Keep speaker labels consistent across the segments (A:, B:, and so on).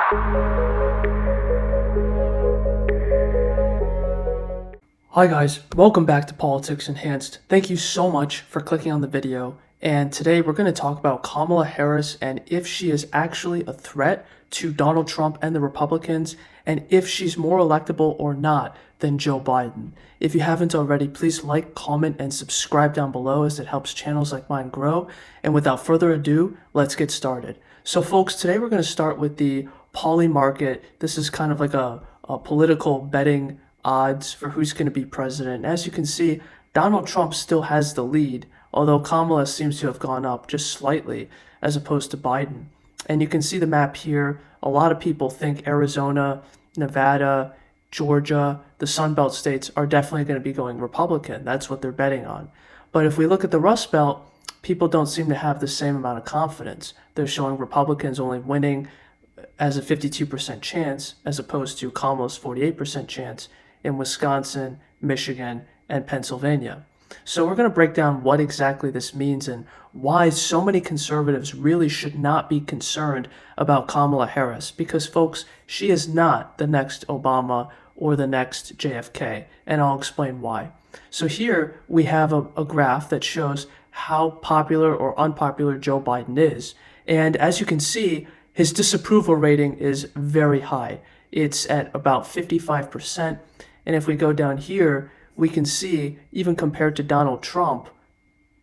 A: Hi guys, welcome back to Politics Enhanced. Thank you so much for clicking on the video. And today we're going to talk about Kamala Harris and if she is actually a threat to Donald Trump and the Republicans, and if she's more electable or not than Joe Biden. If you haven't already, please like, comment, and subscribe down below as it helps channels like mine grow. And without further ado, let's get started. So folks, today we're going to start with the poly market. This is kind of like a political betting odds for who's going to be president. As you can see, Donald Trump still has the lead, although Kamala seems to have gone up just slightly as opposed to Biden. And you can see the map here. A lot of people think Arizona, Nevada, Georgia, the Sun Belt states are definitely going to be going Republican. That's what they're betting on. But if we look at the Rust Belt, people don't seem to have the same amount of confidence. They're showing Republicans only winning as a 52% chance as opposed to Kamala's 48% chance in Wisconsin, Michigan, and Pennsylvania. So we're going to break down what exactly this means and why so many conservatives really should not be concerned about Kamala Harris, because folks, she is not the next Obama or the next JFK, and I'll explain why. So here we have a graph that shows how popular or unpopular Joe Biden is, and as you can see, his disapproval rating is very high. It's at about 55%. And if we go down here, we can see, even compared to Donald Trump,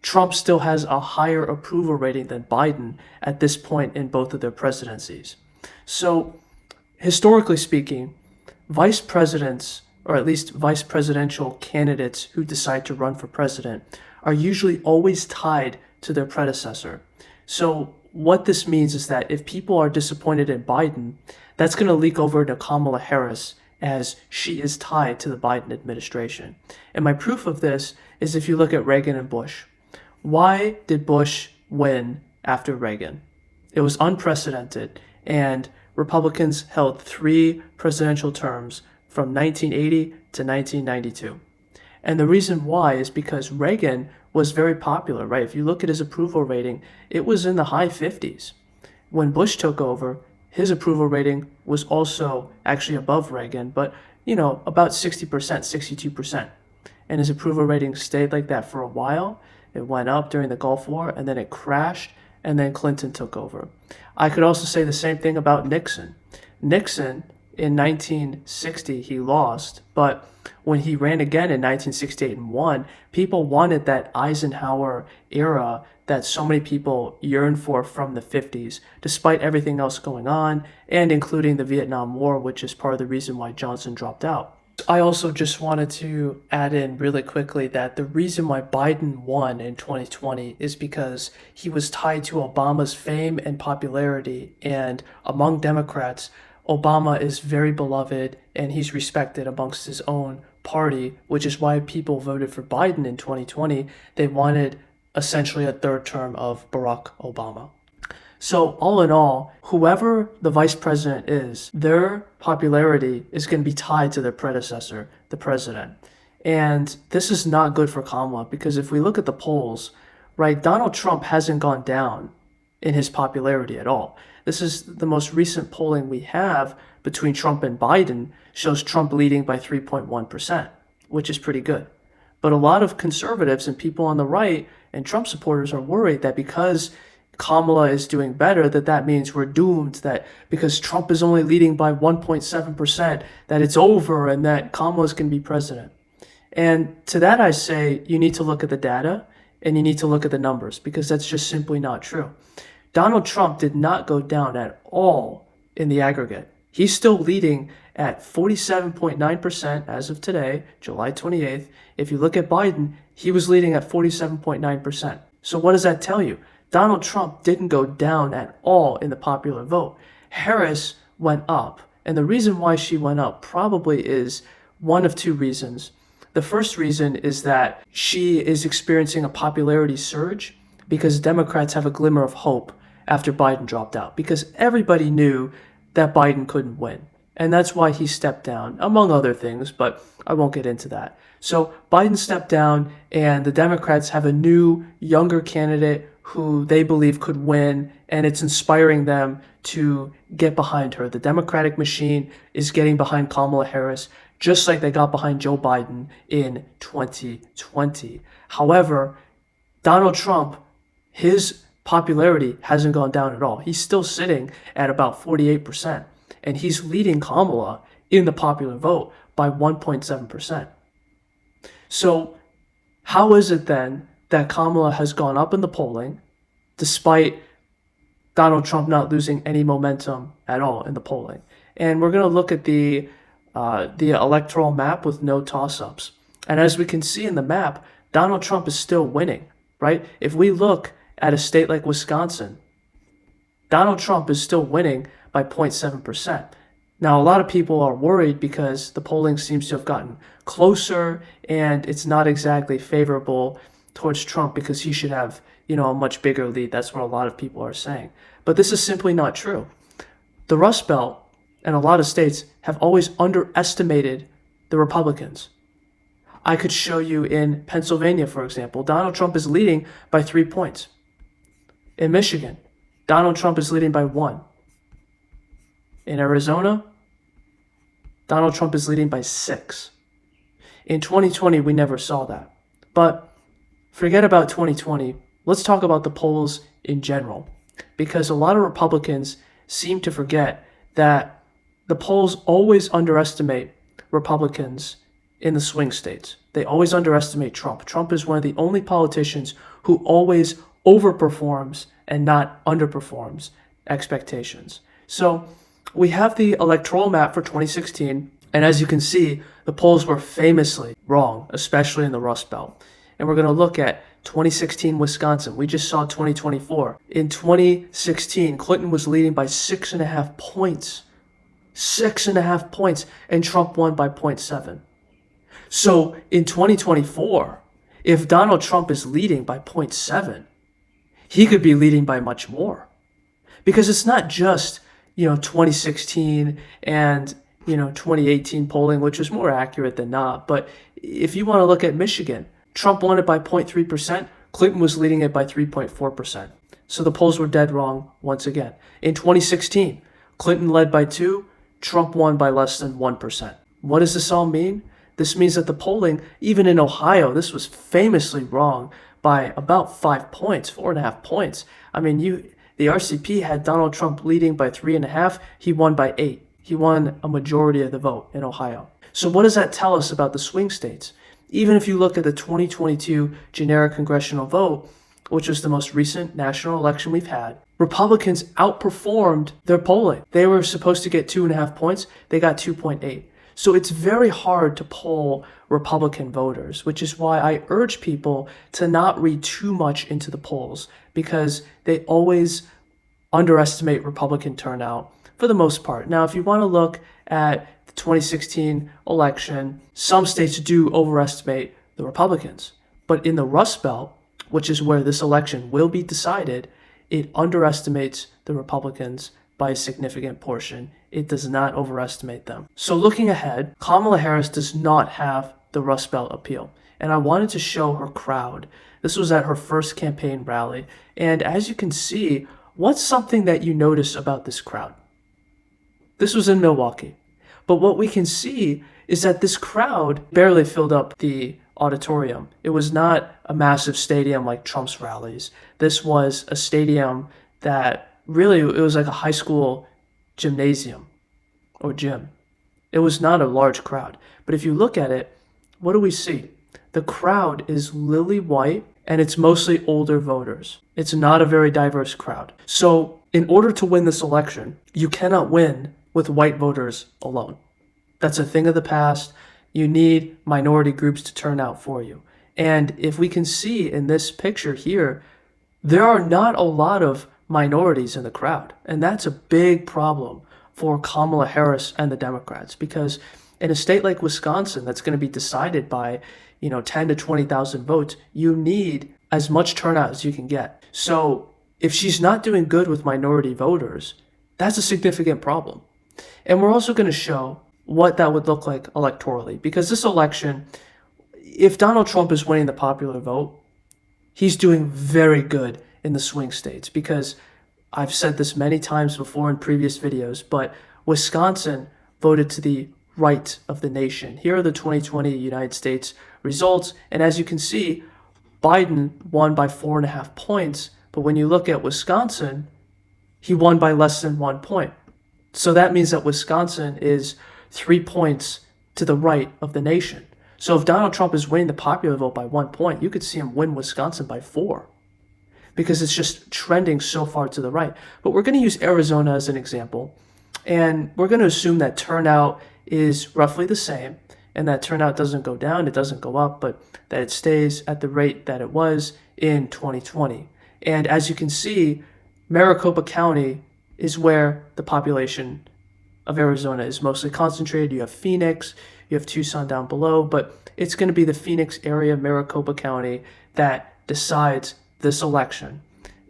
A: Trump still has a higher approval rating than Biden at this point in both of their presidencies. So, historically speaking, vice presidents, or at least vice presidential candidates who decide to run for president, are usually always tied to their predecessor. So, what this means is that if people are disappointed in Biden, that's going to leak over to Kamala Harris, as she is tied to the Biden administration. And my proof of this is if you look at Reagan and Bush. Why did Bush win after Reagan? It was unprecedented, and Republicans held 3 presidential terms from 1980 to 1992. And the reason why is because Reagan was very popular, right? If you look at his approval rating, it was in the high 50s. When Bush took over, his approval rating was also actually above Reagan, but, about 60%, 62%. And his approval rating stayed like that for a while. It went up during the Gulf War, and then it crashed, and then Clinton took over. I could also say the same thing about Nixon. Nixon, in 1960, he lost, but when he ran again in 1968 and won, people wanted that Eisenhower era that so many people yearn for from the 50s, despite everything else going on, and including the Vietnam War, which is part of the reason why Johnson dropped out. I also just wanted to add in really quickly that the reason why Biden won in 2020 is because he was tied to Obama's fame and popularity, and among Democrats, Obama is very beloved and he's respected amongst his own party, which is why people voted for Biden in 2020. They wanted essentially a third term of Barack Obama. So all in all, whoever the vice president is, their popularity is going to be tied to their predecessor, the president. And this is not good for Kamala, because if we look at the polls, right, Donald Trump hasn't gone down in his popularity at all. This is the most recent polling we have between Trump and Biden, shows Trump leading by 3.1%, which is pretty good. But a lot of conservatives and people on the right and Trump supporters are worried that because Kamala is doing better, that means we're doomed, that because Trump is only leading by 1.7%, that it's over and that Kamala's going to be president. And to that I say, you need to look at the data and you need to look at the numbers, because that's just simply not true. Donald Trump did not go down at all in the aggregate. He's still leading at 47.9% as of today, July 28th. If you look at Biden, he was leading at 47.9%. So what does that tell you? Donald Trump didn't go down at all in the popular vote. Harris went up. And the reason why she went up probably is one of 2 reasons. The first reason is that she is experiencing a popularity surge because Democrats have a glimmer of hope after Biden dropped out, because everybody knew that Biden couldn't win. And that's why he stepped down, among other things, but I won't get into that. So Biden stepped down, and the Democrats have a new, younger candidate who they believe could win, and it's inspiring them to get behind her. The Democratic machine is getting behind Kamala Harris, just like they got behind Joe Biden in 2020. However, Donald Trump, his popularity hasn't gone down at all. He's still sitting at about 48%, and he's leading Kamala in the popular vote by 1.7%. So how is it then that Kamala has gone up in the polling despite Donald Trump not losing any momentum at all in the polling? And we're going to look at the electoral map with no toss-ups. And as we can see in the map, Donald Trump is still winning, right? If we look at a state like Wisconsin, Donald Trump is still winning by 0.7%. Now, a lot of people are worried because the polling seems to have gotten closer and it's not exactly favorable towards Trump because he should have, a much bigger lead. That's what a lot of people are saying. But this is simply not true. The Rust Belt and a lot of states have always underestimated the Republicans. I could show you in Pennsylvania, for example, Donald Trump is leading by 3 points. In Michigan, Donald Trump is leading by 1. In Arizona, Donald Trump is leading by 6. In 2020, we never saw that. But forget about 2020. Let's talk about the polls in general, because a lot of Republicans seem to forget that the polls always underestimate Republicans in the swing states. They always underestimate Trump. Trump is one of the only politicians who always overperforms and not underperforms expectations. So we have the electoral map for 2016, and as you can see, the polls were famously wrong, especially in the Rust Belt. And we're going to look at 2016 Wisconsin. We just saw 2024. In 2016, Clinton was leading by 6.5 points. 6.5 points, and Trump won by 0.7. So in 2024, if Donald Trump is leading by 0.7, he could be leading by much more. Because it's not just 2016 and 2018 polling, which was more accurate than not. But if you want to look at Michigan, Trump won it by 0.3%. Clinton was leading it by 3.4%. So the polls were dead wrong once again. In 2016, Clinton led by 2, Trump won by less than 1%. What does this all mean? This means that the polling, even in Ohio, this was famously wrong by about 5 points, 4.5 points. I mean, the RCP had Donald Trump leading by 3.5. He won by 8. He won a majority of the vote in Ohio. So what does that tell us about the swing states? Even if you look at the 2022 generic congressional vote, which was the most recent national election we've had, Republicans outperformed their polling. They were supposed to get 2.5 points. They got 2.8. So it's very hard to poll Republican voters, which is why I urge people to not read too much into the polls, because they always underestimate Republican turnout for the most part. Now, if you want to look at the 2016 election, some states do overestimate the Republicans. But in the Rust Belt, which is where this election will be decided, it underestimates the Republicans by a significant portion. It does not overestimate them. So looking ahead, Kamala Harris does not have the Rust Belt appeal. And I wanted to show her crowd. This was at her first campaign rally. And as you can see, what's something that you notice about this crowd? This was in Milwaukee. But what we can see is that this crowd barely filled up the auditorium. It was not a massive stadium like Trump's rallies. This was a stadium that really, it was like a high school gymnasium or gym. It was not a large crowd. But if you look at it, what do we see? The crowd is lily white and it's mostly older voters. It's not a very diverse crowd. So in order to win this election, you cannot win with white voters alone. That's a thing of the past. You need minority groups to turn out for you. And if we can see in this picture here, there are not a lot of minorities in the crowd. And that's a big problem for Kamala Harris and the Democrats, because in a state like Wisconsin that's going to be decided by 10 to 20,000 votes, you need as much turnout as you can get. So if she's not doing good with minority voters, that's a significant problem. And we're also going to show what that would look like electorally, because this election, if Donald Trump is winning the popular vote, he's doing very good in the swing states, because I've said this many times before in previous videos, but Wisconsin voted to the right of the nation. Here are the 2020 United States results. And as you can see, Biden won by 4.5 points. But when you look at Wisconsin, he won by less than 1 point. So that means that Wisconsin is 3 points to the right of the nation. So if Donald Trump is winning the popular vote by 1 point, you could see him win Wisconsin by 4, because it's just trending so far to the right. But we're going to use Arizona as an example, and we're going to assume that turnout is roughly the same, and that turnout doesn't go down, it doesn't go up, but that it stays at the rate that it was in 2020. And as you can see, Maricopa County is where the population of Arizona is mostly concentrated. You have Phoenix, you have Tucson down below, but it's going to be the Phoenix area, Maricopa County, that decides this election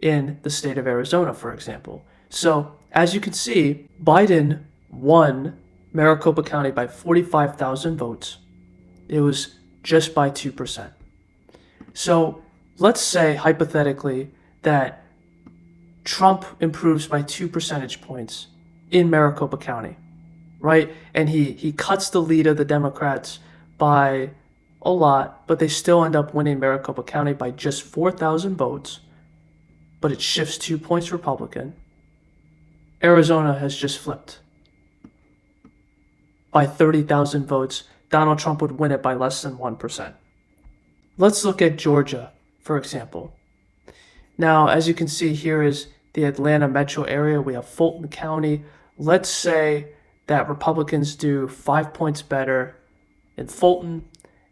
A: in the state of Arizona, for example. So as you can see, Biden won Maricopa County by 45,000 votes. It was just by 2%. So let's say hypothetically that Trump improves by 2 percentage points in Maricopa County, right? And he cuts the lead of the Democrats by a lot, but they still end up winning Maricopa County by just 4,000 votes, but it shifts 2 points Republican. Arizona has just flipped. By 30,000 votes, Donald Trump would win it by less than 1%. Let's look at Georgia, for example. Now, as you can see, here is the Atlanta metro area. We have Fulton County. Let's say that Republicans do 5 points better in Fulton,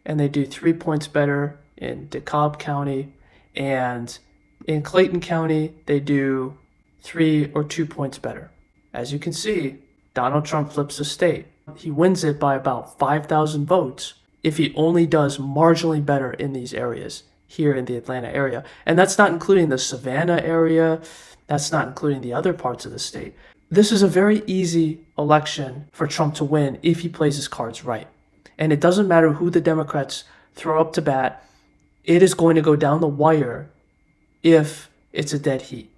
A: and they do 3 points better in DeKalb County, and in Clayton County, they do 3 or 2 points better. As you can see, Donald Trump flips the state. He wins it by about 5,000 votes if he only does marginally better in these areas here in the Atlanta area. And that's not including the Savannah area. That's not including the other parts of the state. This is a very easy election for Trump to win if he plays his cards right. And it doesn't matter who the Democrats throw up to bat. It is going to go down the wire if it's a dead heat.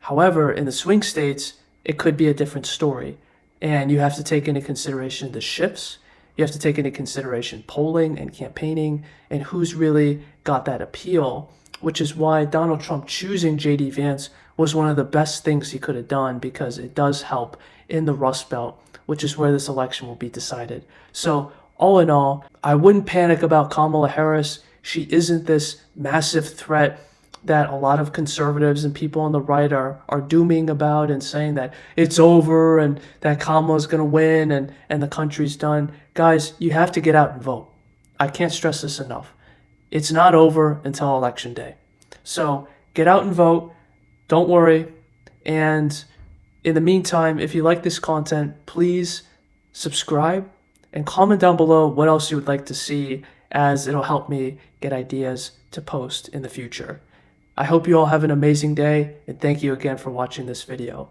A: However, in the swing states, it could be a different story. And you have to take into consideration the shifts. You have to take into consideration polling and campaigning and who's really got that appeal, which is why Donald Trump choosing J.D. Vance was one of the best things he could have done, because it does help in the Rust Belt, which is where this election will be decided. So all in all, I wouldn't panic about Kamala Harris. She isn't this massive threat that a lot of conservatives and people on the right are dooming about and saying that it's over and that Kamala's going to win and the country's done. Guys, you have to get out and vote. I can't stress this enough. It's not over until Election Day. So get out and vote. Don't worry. And in the meantime, if you like this content, please subscribe and comment down below what else you would like to see, as it'll help me get ideas to post in the future. I hope you all have an amazing day, and thank you again for watching this video.